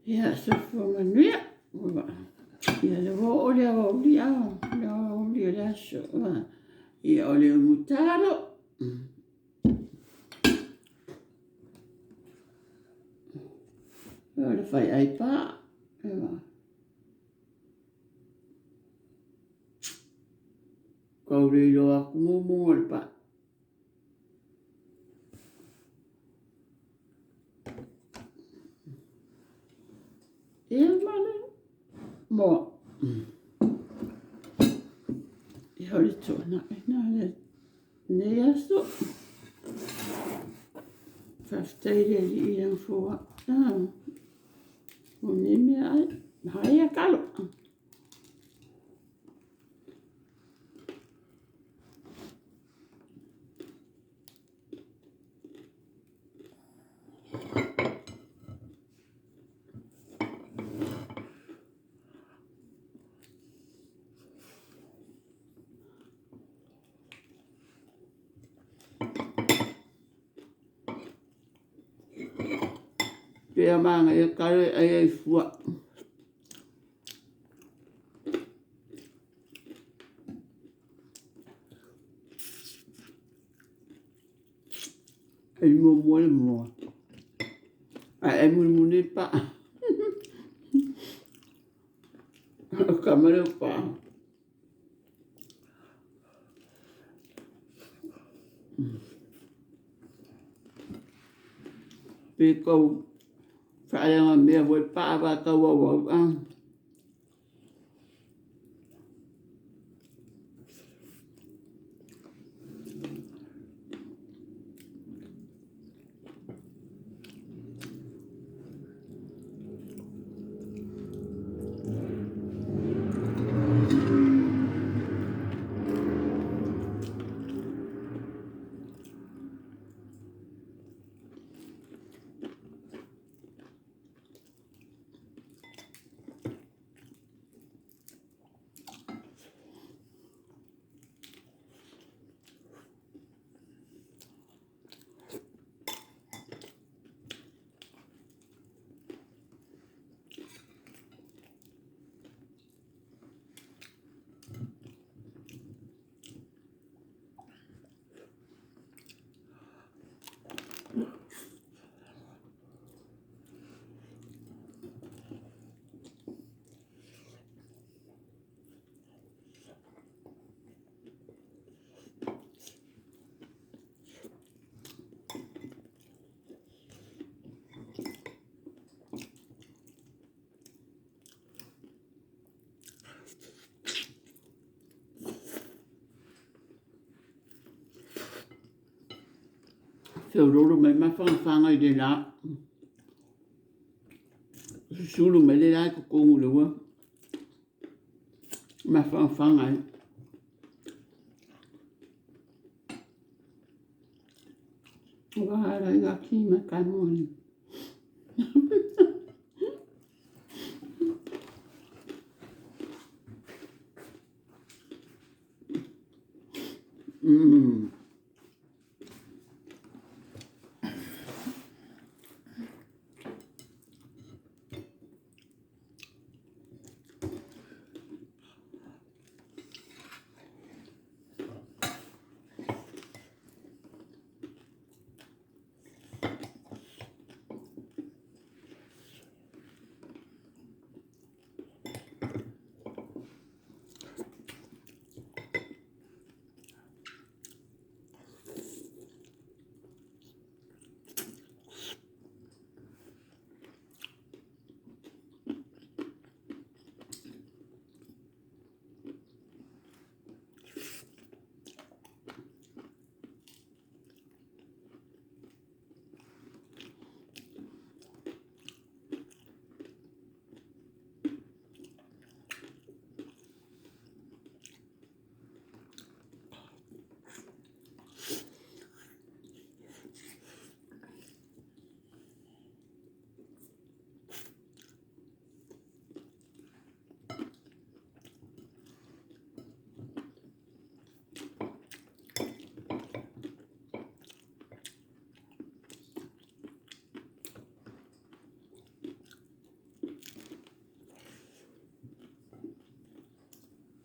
Ia se whanganuia. Ia le wo o lea o lia o. Lea o lia lea so. Ia o lea mutaro. Ia le fai'ai pā. Ia. Kaurei loa kumomo o le pā. Ia male. Mo. Ia o le toona'i. Nā le. Nei aso. Whaftai le li i ang fua. O ni mea ai. Hai a kalo. Pea manga e kare ai fua. Ai mo mo le mo. Ai mo le pa. Kamera pa. Pe kau whaeanga mea voi pāwa kau au au. Se uroro mai mawhanga i le la. Sulu mai le la ko kongu le ua. Mawhanga i. Wahara i ngā kima kai moni.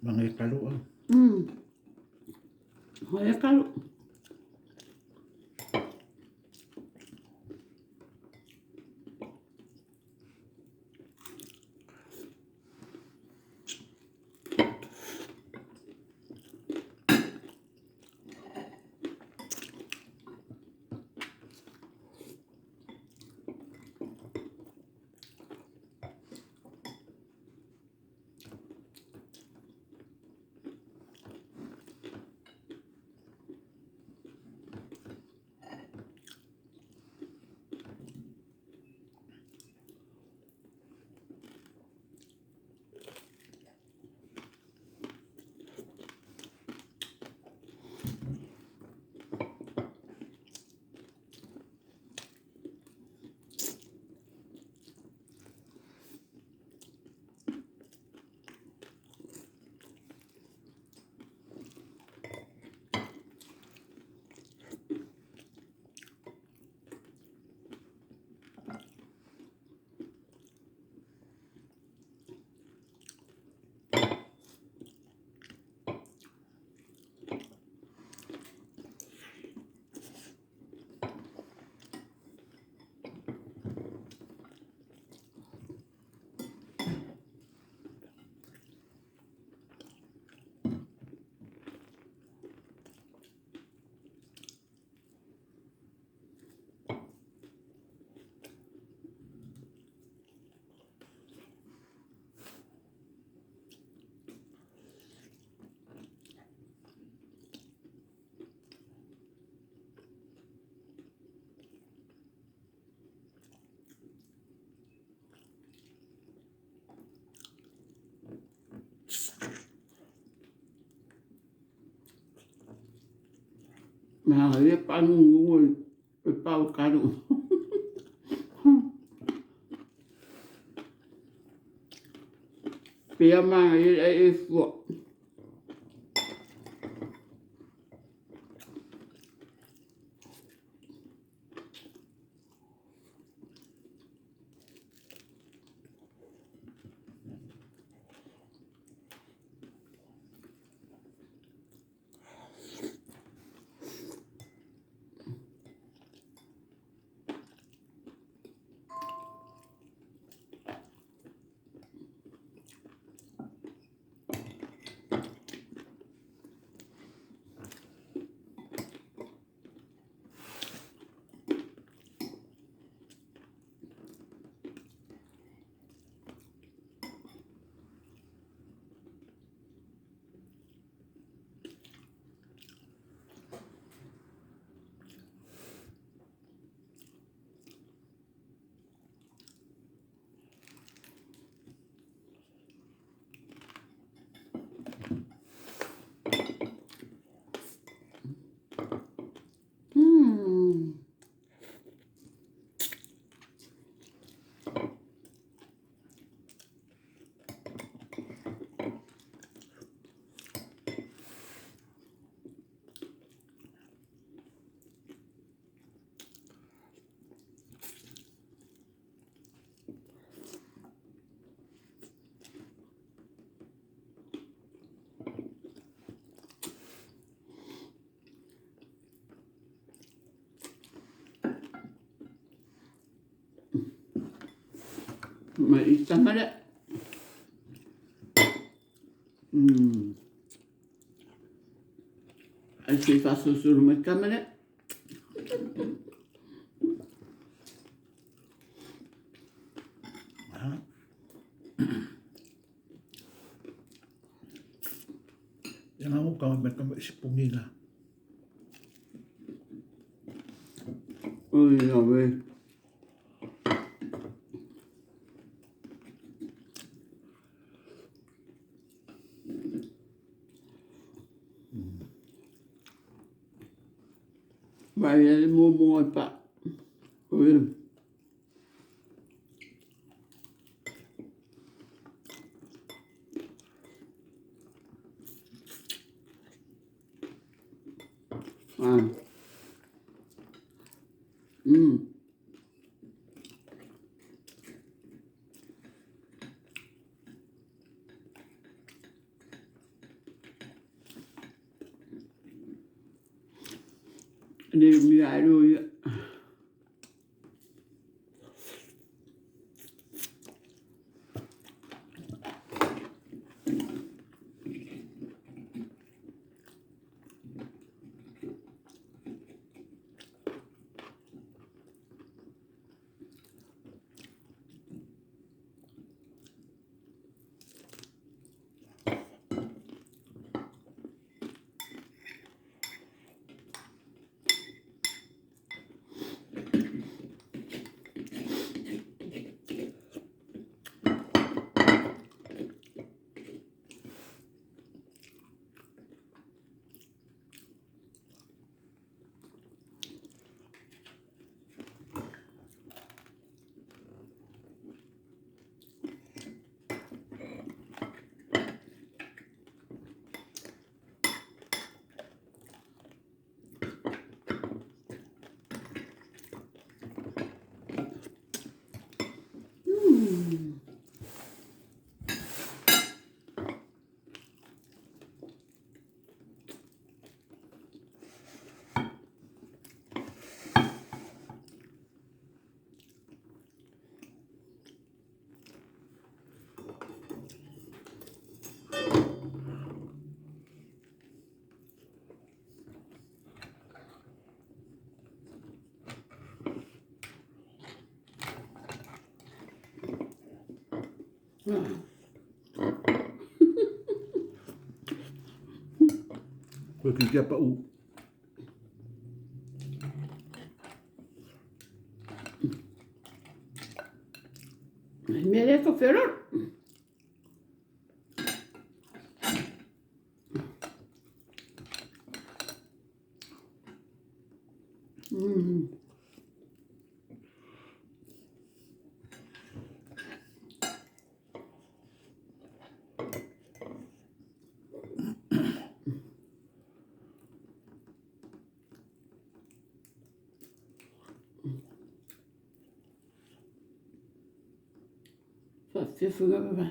Mga kalo ah. Mga kalo. Mà cái pan ngồi cái bao cá độ. Bia mà cái phụ. Mà ít chấm đấy. Aí se faço sur uma câmera. Yang aku kau mereka sepungi lah. Ôi giời ơi. Vậy là mua bạn. Ôi. miaruia. Koe ki kia pa u. Mere ko wheror. Whawhiwhunga baba.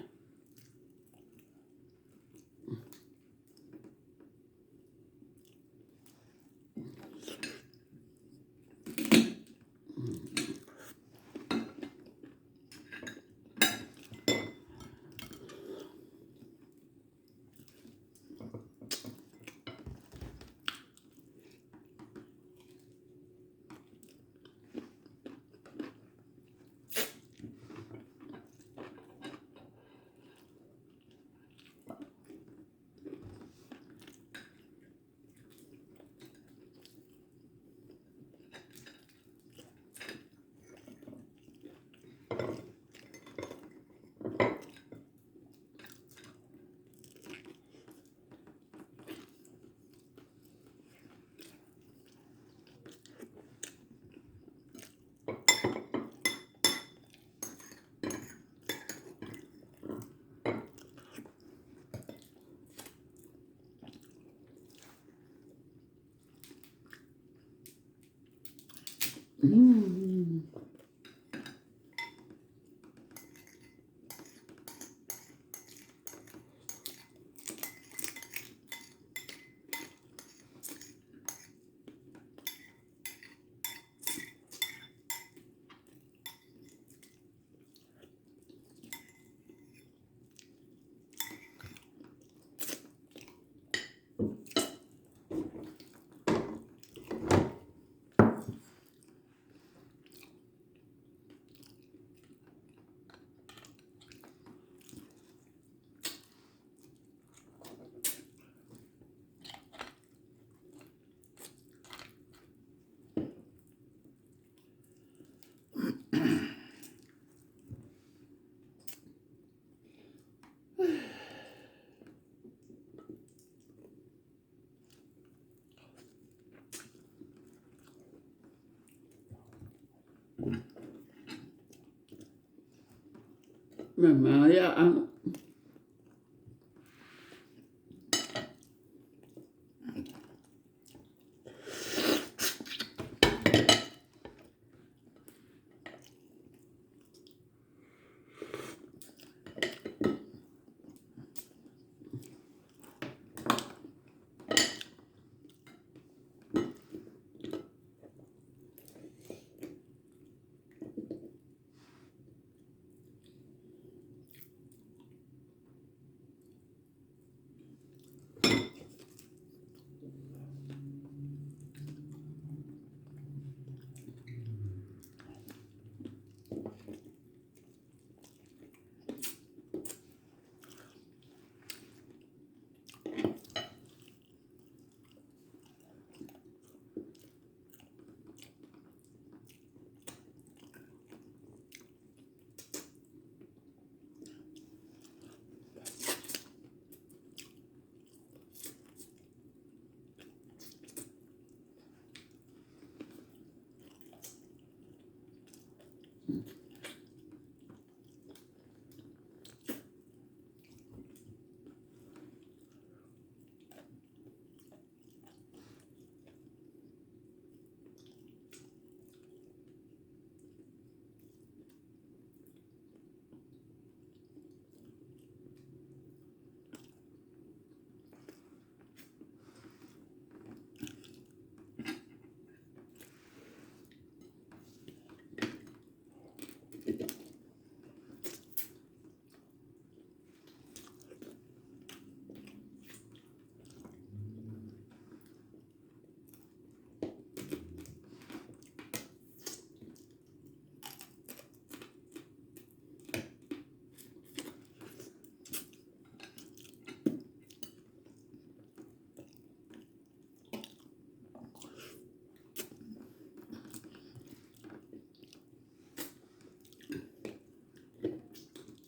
Mama ya ang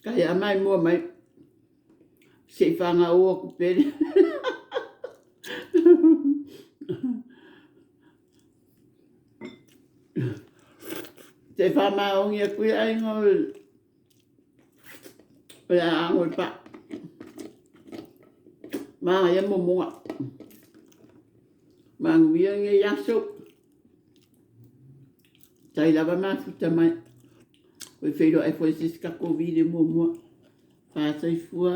Kai a mai mua mai. Se whanga ua ku pere. Se whama ongi a kui ai ngol. Pea angol pa. Maa ia momonga. Maa nguia nge yaso. Tai lava maa futa mai. Koe whiro ai fwoi se skako vire momoa. Whātai fua.